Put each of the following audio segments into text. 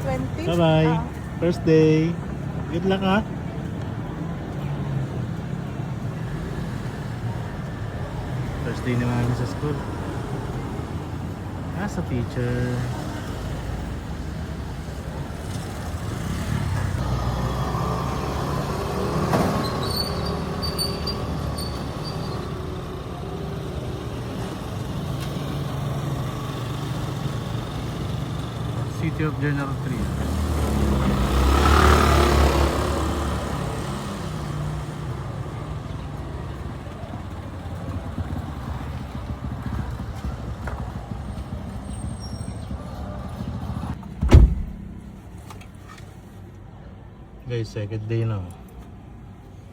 20. Bye-bye. First day. Good luck ha. First day ni Mami sa school. Sa teacher. City of General 3. Guys, second day na.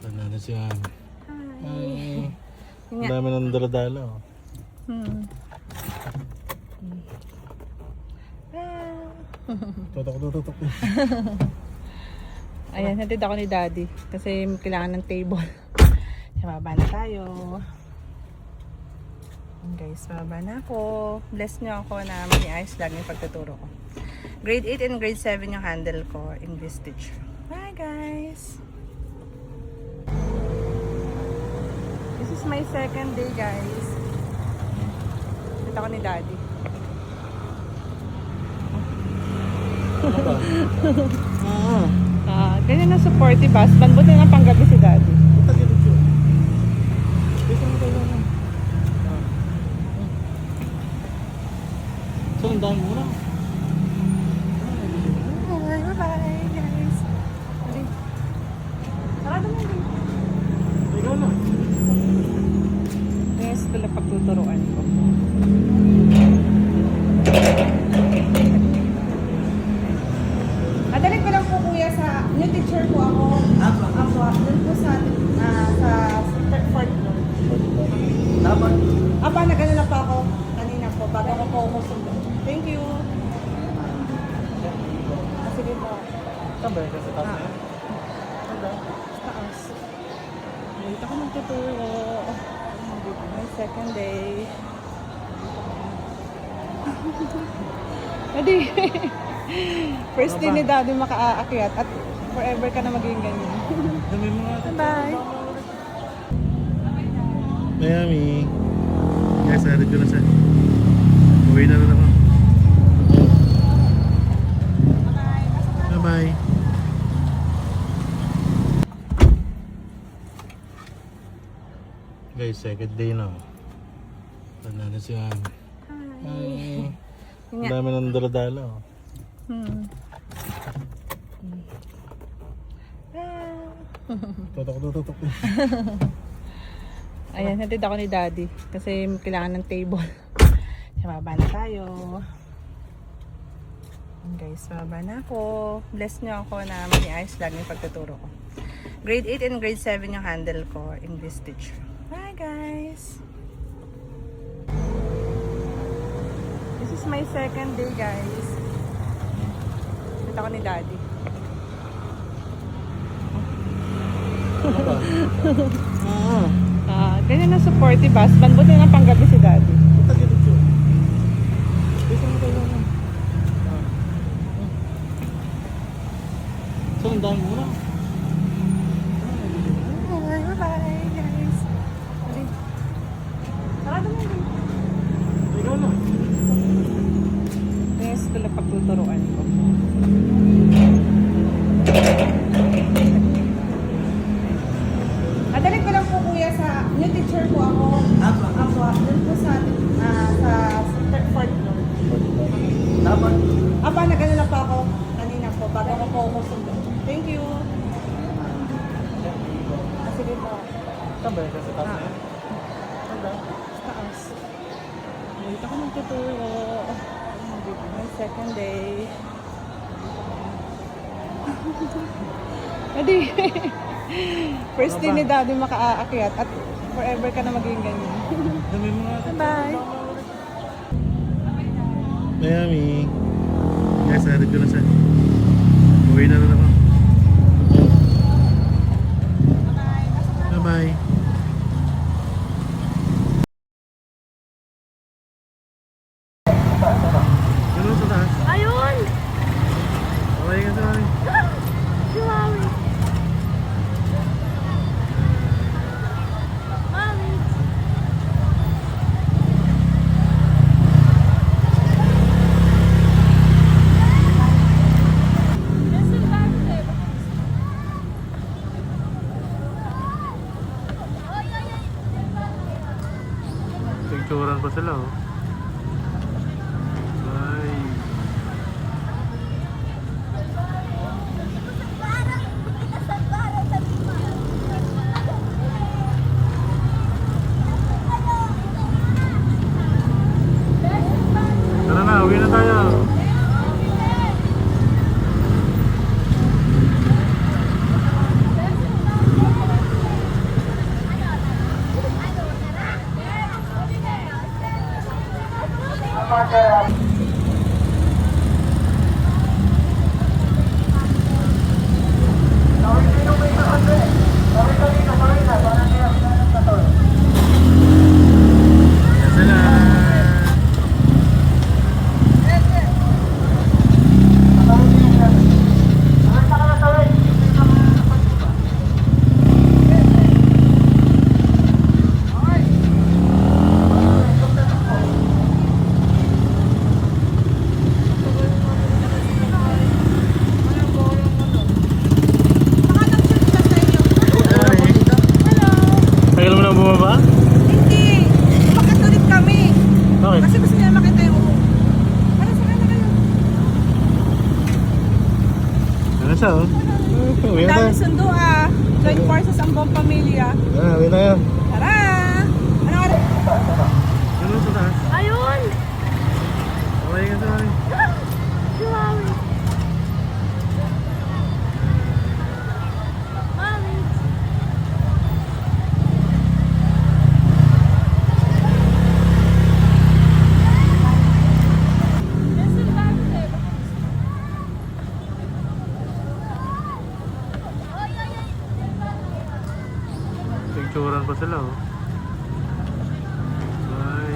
Wala na si Mami. Ay. Ang dami ng daladala. Tutok. Ayan, hatid ako ni Daddy kasi kailangan ng table. Baba na tayo. Guys, baba na ako. Bless nyo ako na mani-ayos lagi yung pagtuturo ko. Grade 8 and grade 7 yung handle ko, English teacher. Bye guys! This is my second day guys. Hatid ako ni Daddy. Ganyan na supportive husband. Buti na panggabi si Daddy. Sandaan mo na. Bye guys. Sarado mo din. Ikaw na. Yes, ito lang pagtuturuan ko. Adalik ko lang po kuya sa new teacher ko ako. Ako. Doon po sa fourth floor. Dapat. Nagano lang pa ako kanina po bago ako po sundo. Thank you. Sige po. Sabay ka sa taas. Taas. Dito ako magtuturo. My second day. Daddy. First day ni Daddy makaakyat at forever ka na maging ganyan. Bye. Miami. Guys, arid ko na siya. Uwi na ako. Bye-bye. Guys, second day na. Wala na si Mami. Ay. Ang dami ng daladala. Tutok. Ayan, hatid ako ni Daddy kasi kailangan ng table. Baba na tayo. Guys, baba na ako. Bless nyo ako na mani-ayos lagi yung pagtuturo ko. Grade 8 and grade 7 yung handle ko, English teacher. Bye guys! This is my second day guys. Hatid ako ni Daddy. Ganyan na supportive husband. Buti na panggabi si Daddy. Sandaan mo na. Bye guys. Sarado mo din. Ikaw na. Yes, ito lang pagtuturuan ko. Adalik ko lang po kuya sa new teacher ko ako. Ako. Doon po sa fourth floor. Dapat. Nagano lang pa ako kanina po bago ako po sundo. Thank you. Sige po. Sabay ka sa taas. Taas. Dito ako magtuturo. My second day. Daddy. First day ni Daddy makaakyat at forever ka na maging ganyan. Bye. Miami. Guys, arid ko na siya. Uwi na ako. Bye-bye. Ganun sa taas. Ayun! pa sila oh. Ay. Tara na, uwi na tayo. Yan sila. Tagal mo na bumaba? Hindi! Umakyat ulit kami. Bakit? Kasi gusto niya makita yung Ano, sakay na kayo? Ano siya oh? Uwi na tayo. Dami sundo ah. Join forces ang buong pamilya. Uwi na tayo. Tara! Ano oras? Ano sa taas? Ayun! Okay ka sa akin. Mami! Mami! Picturean pa sila oh. Ay.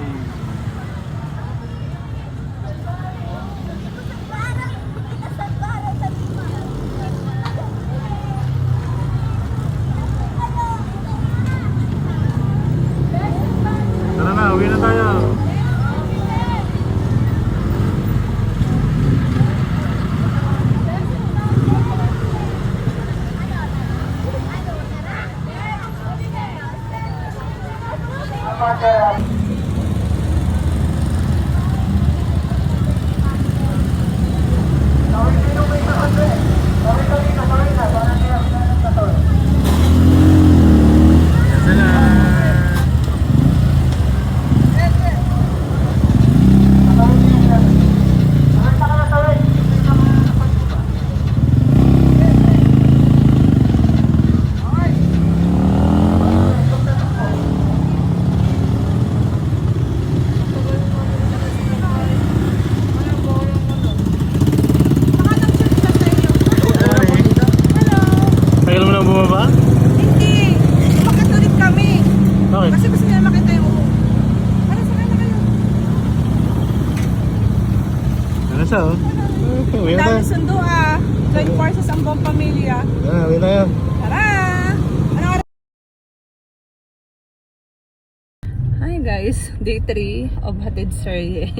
Tara na, uwi na tayo. Yan sila. Tagal mo na bumaba? Hindi! Umakyat ulit kami. Bakit? Kasi gusto niya makita yung Ano, sakay na kayo? Ano siya oh? Uwi na tayo. Dami sundo ah. Join forces ang buong pamilya. Uwi na tayo. Tara! Ano oras? Hi guys, day 3 of Hatid Serye.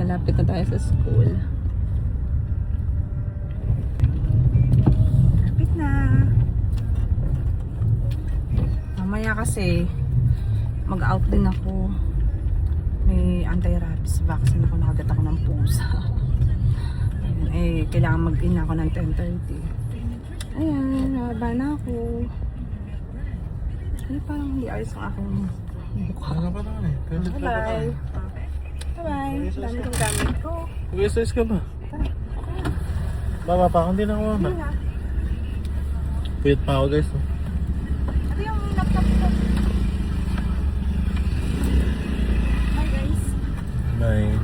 Lapit na tayo sa school. Lapit na. Mamaya kasi mag-out din ako. May anti-rabies vaccine ako. Nakagat ako ng pusa. Ayun, kailangan mag-in ako ng 10:30. Ayan, haba na ako. Ay, parang hindi ayos ang aking mukha. Ano pa naman eh? Bye-bye. Bye-bye. Dami kong gamit ko. Mag-exercise ka ba? Baba pa ako, hindi na ako mama. Hindi na. Puyat pa ako guys. Oh. Ito yung laptop ko. Bye guys. Bye.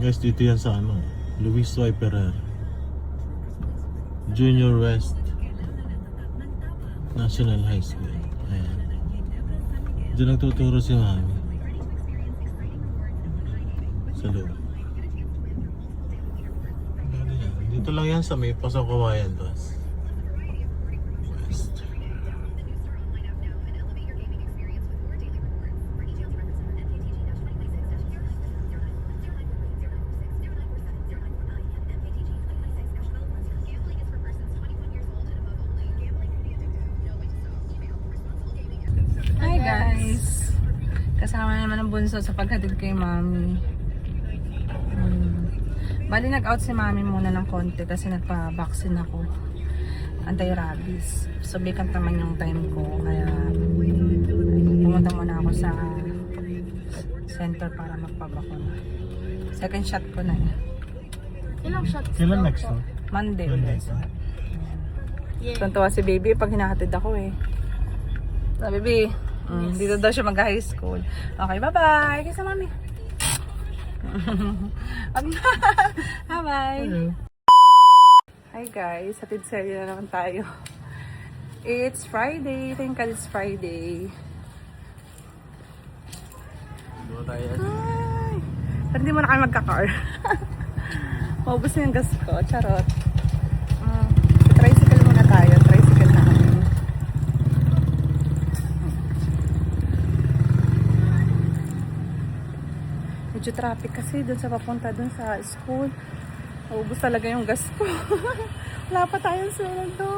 Guys, dito yan sa ano, Luis Y. Ferrer Junior West National High School. Ayan. Doon nagtuturo si mami. Sa loob. Ano yan? Dito lang yan sa may Pasong Kawayan, boss. West. Hi guys! Kasama naman ang bunso sa paghatid kay mami. Bali nag-out si mami muna ng konti kasi nagpa-vaccine ako. Anti-rabies. So vacant naman yung time ko. Kaya pumunta muna ako sa center para magpabakuna. Second shot ko na eh. Ilang shots Kailan daw next po? to? Monday Monday. ulit. Yeah. Tuntua si baby pag hinahatid ako eh. Sabi, baby, dito daw siya mag-high school. Okay, bye-bye. Kaya sa mami. Bye-bye. Hello. Hi guys, hatid serye na naman tayo. It's Friday. Thank God it's Friday. Doon tayo. Hi! Pero hindi mo na kami magka-car. Maubos na yung gas ko. Charot. Tricycle muna tayo. Tricycle na kami. Medyo traffic kasi dun sa papunta dun sa school. Maubos talaga yung gas ko. Wala pa tayong sweldo.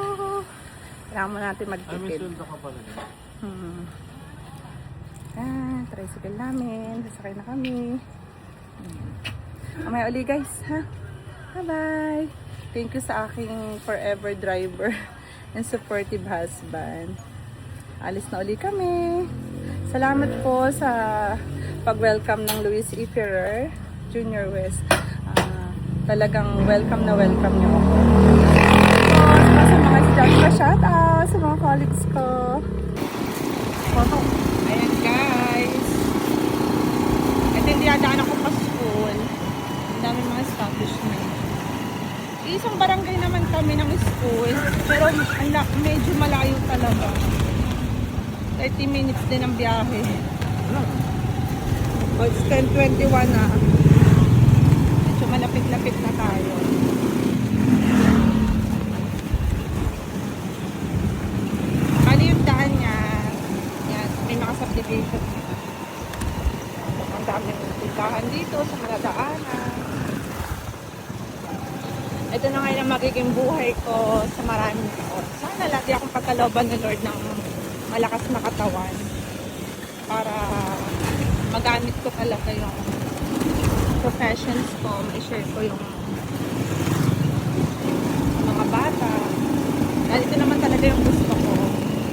Kailangan mo natin Ay, may magtipid. sweldo ka pala din. Tricycle namin. Sasakay na kami. Mamaya uli guys, ha? Bye-bye! Thank you sa aking forever driver and supportive husband. Alis na uli kami. Salamat po sa pag-welcome ng Luis E. Ferrer Junior West. Talagang welcome na welcome niyo ako. Tapos, sa mga estudyante ko, shout out sa mga colleagues ko. Ayan guys. Ito yung dinadaan ako pa school. Ang dami mga establishment. Isang barangay naman kami ng school. Pero medyo malayo talaga. 30 minutes din ang biyahe. Oh, it's 10:21 na. Medyo malapit-lapit na tayo. Bali yung daan niya. Yan, may mga subdivision. Ang daming tindahan dito sa mga daanan. Ito na ngayon ang magiging buhay ko sa maraming taon. Sana lagi akong pagkalooban ni Lord ng malakas na katawan para magamit ko talaga yung professions ko, ma-share ko yung mga bata. Dahil ito naman talaga yung gusto ko.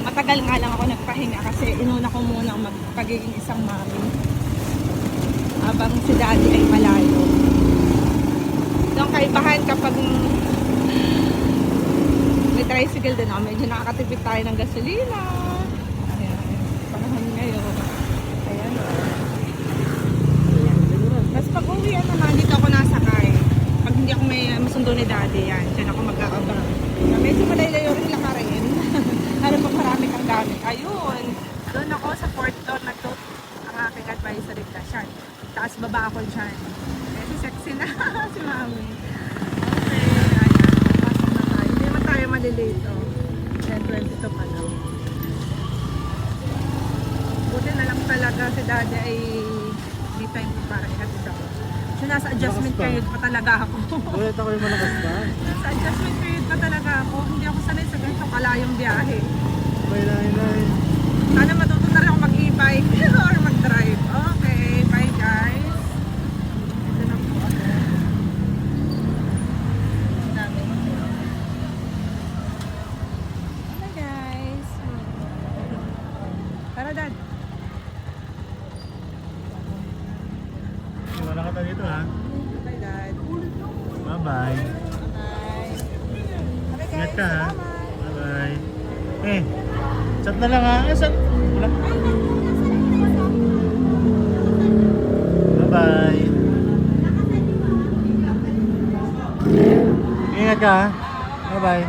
Matagal nga lang ako nagpahinga kasi inuna ko muna ang pagiging isang mami habang si daddy ay malayo. Ito ang kaibahan kapag may tricycle din ako, medyo nakakatipid tayo ng gasolina. Ayan, panahon ngayon. Ayan. Tapos pag uwian naman, dito ako nasakay. Pag hindi ako may masundo ni daddy, yan, dyan ako mag-aabang. Medyo malayo rin lakarin. Ano pag marami kang gamit. Ayun, doon ako sa fourth floor, nag-tote ang aking advisory class yan. Taas baba ako dyan. Kasi sexy na si mami. Okay, ayan. Pasok na tayo. Hindi naman tayo malilate. 10:22 pa lang. Buti na lang talaga si daddy ay di time ko para ihatid ako. So nasa adjustment period pa talaga ako. Ulit ako yung malakas pa. Nasa adjustment period pa talaga ako. Hindi ako sanay sa ganito kalayong biyahe. May line. Sana matuto na rin ako mag-e-bike or mag-drive. Okay, bye guys. Ito na po ako. Ang dami. Bye guys. Tara dad. Wala ka tayo dito ha. Bye dad. Bye-bye. Bye. Okay guys, Ingat ka ha. salamat. Bye-bye. Eh, chat na lang ha. Chat. Wala. Bye-bye. Ingat ka ha. Bye-bye.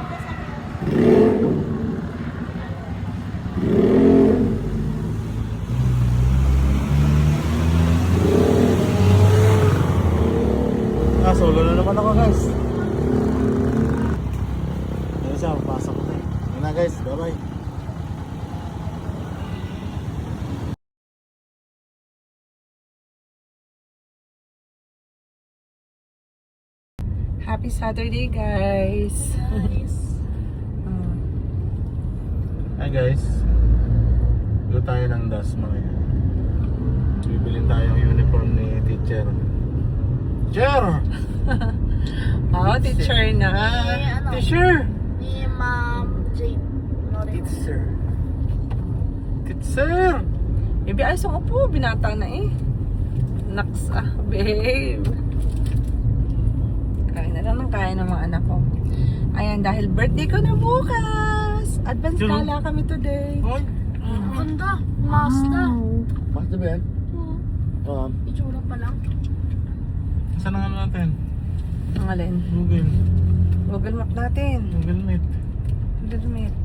Nakasolo na naman ako guys. Yan siya, pasok ko na eh. Yun na guys, bye bye. Happy Saturday, guys. Guys. Hi guys. Dito tayo ng Dasma ngayon. Bibilin tayong uniform ni teacher. Teacher! Oh, teacher na. Teacher! Ni Ma'am Jane. Teacher! Teacher! Baby, ayos ang upo. Binata na eh. Naks babe. Kain na lang ng kain ng mga anak ko. Ayan, dahil birthday ko na bukas. Advance Sino? gala kami today. Hoy! Ang ganda. Mazda. Basta ba yan? Oo. Itsura pa lang. Saan nga natin? Ang alin? Google. Google Map natin. Google Meet. Google Meet.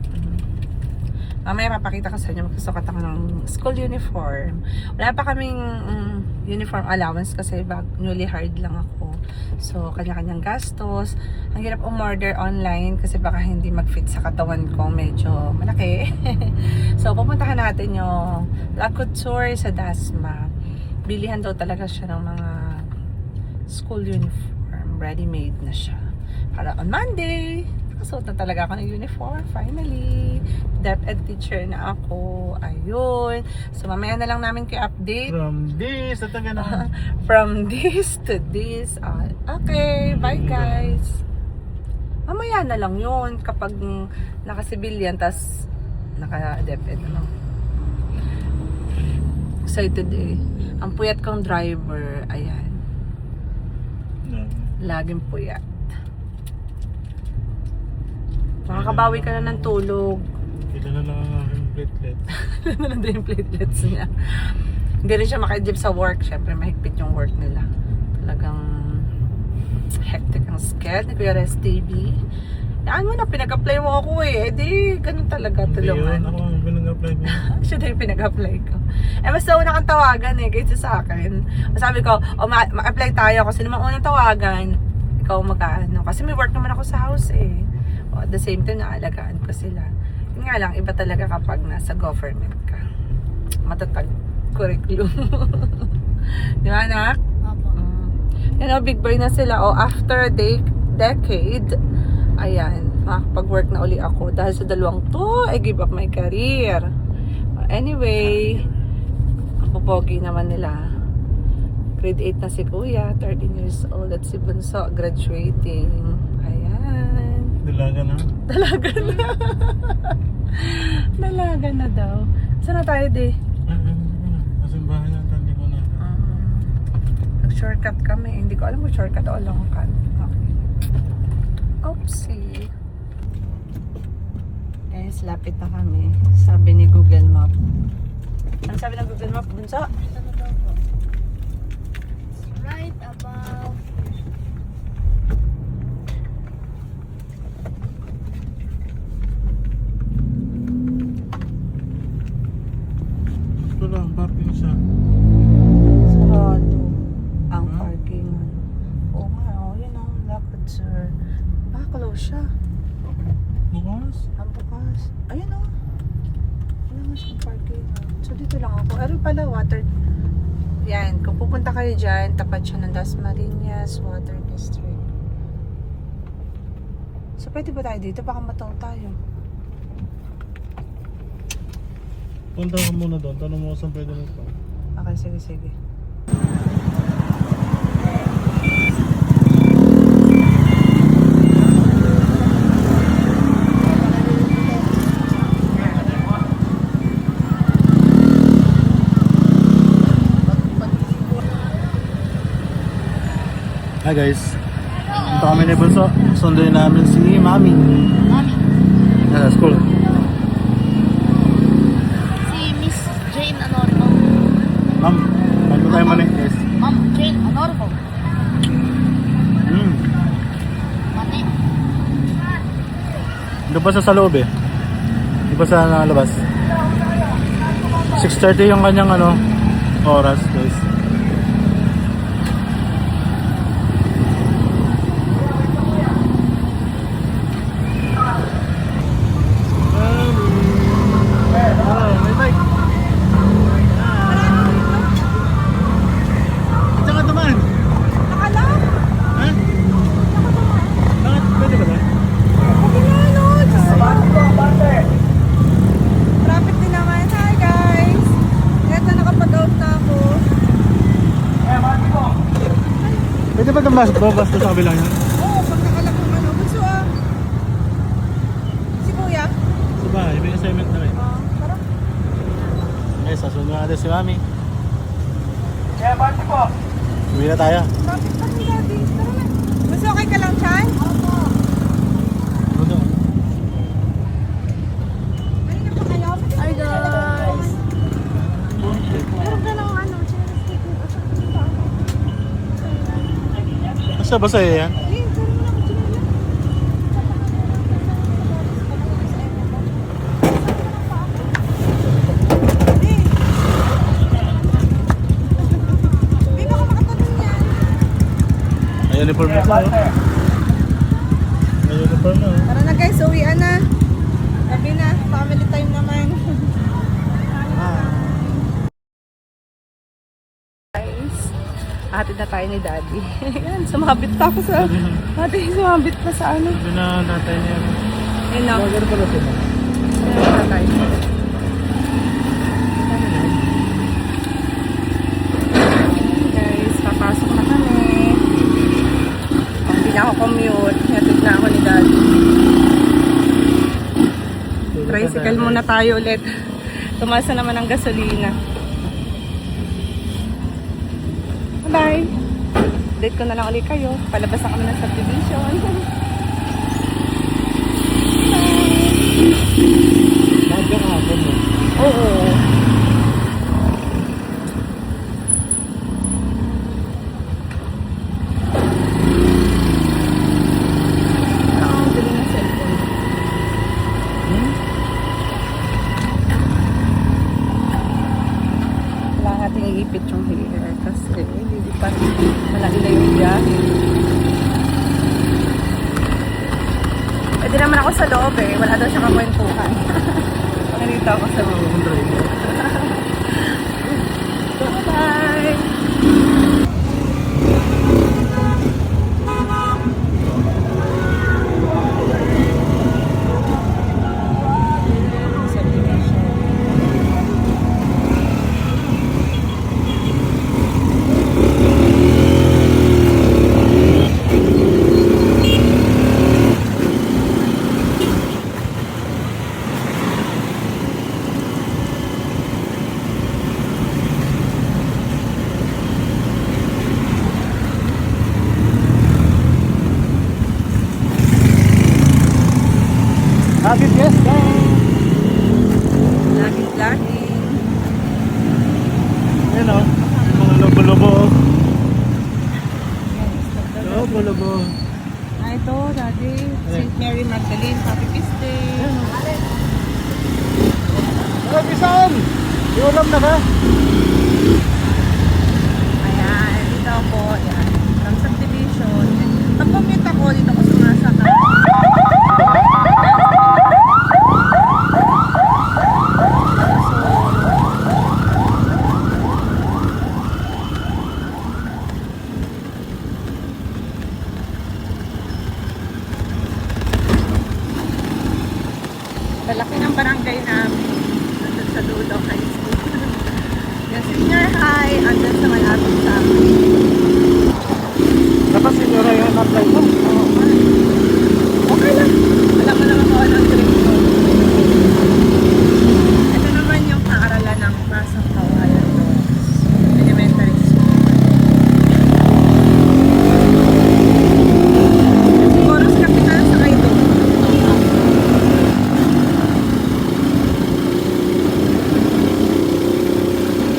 Mamaya papakita ko sa inyo. Magkasukat ako ng school uniform. Wala pa kaming uniform allowance kasi newly hired lang ako. So, kanya-kanyang gastos. Ang hirap umorder online kasi baka hindi mag-fit sa katawan ko. Medyo malaki. So, pupuntahan natin yung La Couture sa Dasma. Bilihan daw talaga siya ng mga school uniform. Ready-made na siya. Para on Monday, nakasuot na talaga ako ng uniform. Finally, DepEd teacher na ako. Ayun. So, mamaya na lang namin kayo update. From this, at taga na. From this to this. Okay, bye guys. Mamaya na lang yun kapag naka-civilian tas naka-DepEd. Ano? Excited eh. Ang puyat kong driver, ayan. Laging puyat. Makakabawi ka na ng tulog. Kita na lang ang aking platelet. Ano na din yung platelets niya. Hindi rin siya makaidip sa work. Siyempre, mahigpit yung work nila. Talagang hectic ang schedule ni Kuya Rest TV. Yan mo na, pinag-apply mo ako eh. Eh di, ganun talaga Hindi yun, tulungan. ako ang pinag-apply mo. Siya na yung pinag-apply ko. Eh, mas una kang tawagan eh, kaysa sa akin. Sabi ko, ma-apply tayo kasi naman unang tawagan, ikaw mag-ano. Kasi may work naman ako sa house eh. O, at the same time, naalagaan ko sila. Yun nga lang, iba talaga kapag nasa government ka. Matatag curriculum. Di ba, anak? Opo. Yan o, big boy na sila. O, after a decade, ayan, makakapag-work na uli ako. Dahil sa dalawang to, I give up my career. Anyway, ang popogi naman nila. Grade 8 na si Kuya, 13 years old. At si Bunso, graduating. Ayan. Dalaga na. Dalaga na. Dalaga na daw. Saan na tayo, di? Kasimbahan natin, hindi ko na. Nag-shortcut kami. Hindi ko alam kung shortcut o long cut. Okay. Oopsie. Guys, lapit na kami. Sabi ni Google Map. Ano sabi ng Google Map, Bunso? Ito na daw po. It's right above. Ito lang, parking siya. Sarado. Ang Huh? parking. Oo nga, yun ang lakad, sir. Close siya. Bukas? Ang bukas. Ayun o. Wala nga siyang parking. So, dito lang ako. Pero pala, water. Yan. Kung pupunta kayo dyan, tapat siya ng Dasmariñas Water District. So, pwede ba tayo dito? Baka mataw tayo. Punta ka muna doon, tanong mo kung saan pwede nito. Okay, sige, sige. Hi guys. Punta kami ni Bunso. Sunduin namin si Mami. Mami. Sa school. Si Miss Jane Honorable. Ma'am, bago tayo man eh. Yes. Ma'am Jane Honorable. Mati. Doon pa sa loob eh. Di pa sa labas. 6:30 yung kanyang oras guys. Pwede babas sa kabila niya. Oo, pag nakalak ng ano. Bunso ah. Si kuya? Sa bahay, may assignment na rin. Tara. Okay, sasunod natin si Mami. Uwi na tayo. Bakit pa kay daddy? Tara na. Bunso, okay ka lang, Chan? Opo. Ano? Halika pa kayo. Hi guys! Meron ka ng ano, chinelas cake mo. Basta basa yan. Ayun, meron na ako chinelas. Hindi, baka makatulong yan. May uniform na tayo. May uniform na. Tara na guys, uwian na. Gabi na, family time naman. Guys, hatid na tayo ni daddy. Yan, sumabit pa ako sa... Ate, sumabit pa sa ano. Sabi na natin yan. Ayun na. Bagay pala sila. Ayun na tayo. Guys, papasok na kami. Hindi na ako commute. Hatid na ako ni daddy. Tricycle muna tayo ulit. Tumaas na naman ang gasolina. Bye! Date ko na lang ulit kayo. Palabas na kami ng subdivision. Bagay ka ako mo. Oo. Ang galing ng cellphone. Kailangan natin iipit yung hair kasi hindi pa malaki na yung biyahe. Pwede naman ako sa loob eh. Wala daw siya kakwentuhan. Nandito ako sa loob. Bye! Happy Fiesta! Laging-laging. Yan o. Yung mga lobo-lobo. Lobo-lobo. Ah, ito, Daddy. St. Mary Magdalene. Happy Feast Day. Hello, Pisan! Iulam na ka? Ayan, dito ako. Ayan. From subdivision. Pag commute ako, dito ako sumasakay. Lalaki ng barangay namin. Nandun sa dulo high school. Yung senior high, andun sa malapit sa amin. Dapat sinyora yung apply mo. Oo, okay lang. Alam mo naman kung anong trip ko. Ito naman yung kaaralan ng Pasang Kawayan Rose Elementary School. Siguro sa kapital sa kayo doon.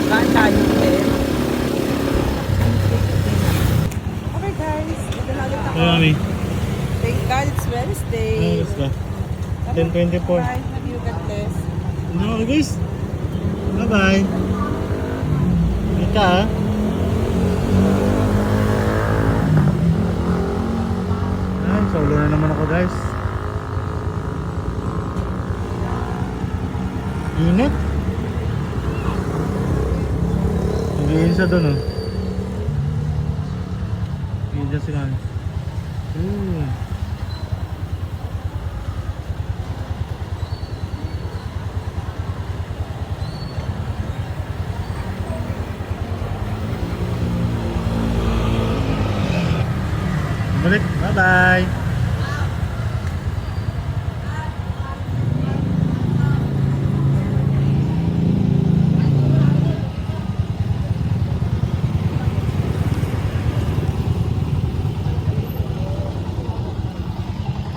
Baan tayo ulit? Okay guys, ito na ulit ako. Hey, Mami. Thank God it's Wednesday. Ayos ba? 10:24. Bye. Love you. God bless. No, guys. Bye-bye. Ika ha. Ay, solo na naman ako guys. Init. Nag-iin siya doon oh. Nag-iin siya sila. ulit. Bye-bye.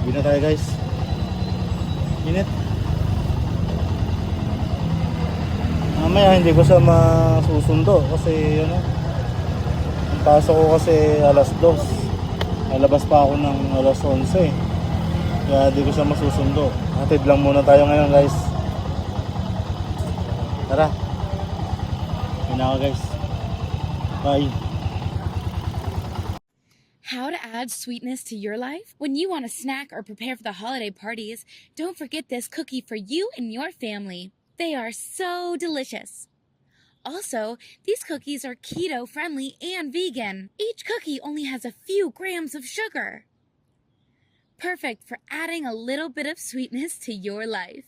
Uwi na tayo guys. Init. Mamaya hindi ko siya masusundo kasi ano, ang pasok ko kasi alas 2. Lalabas pa ako ng alas 11. Kaya hindi ko siya masusundo. Hatid lang muna tayo ngayon guys. Tara. Uwi na ako guys. Bye. How to add sweetness to your life? When you want a snack or prepare for the holiday parties, don't forget this cookie for you and your family. They are so delicious. Also, these cookies are keto friendly and vegan. Each cookie only has a few grams of sugar. Perfect for adding a little bit of sweetness to your life.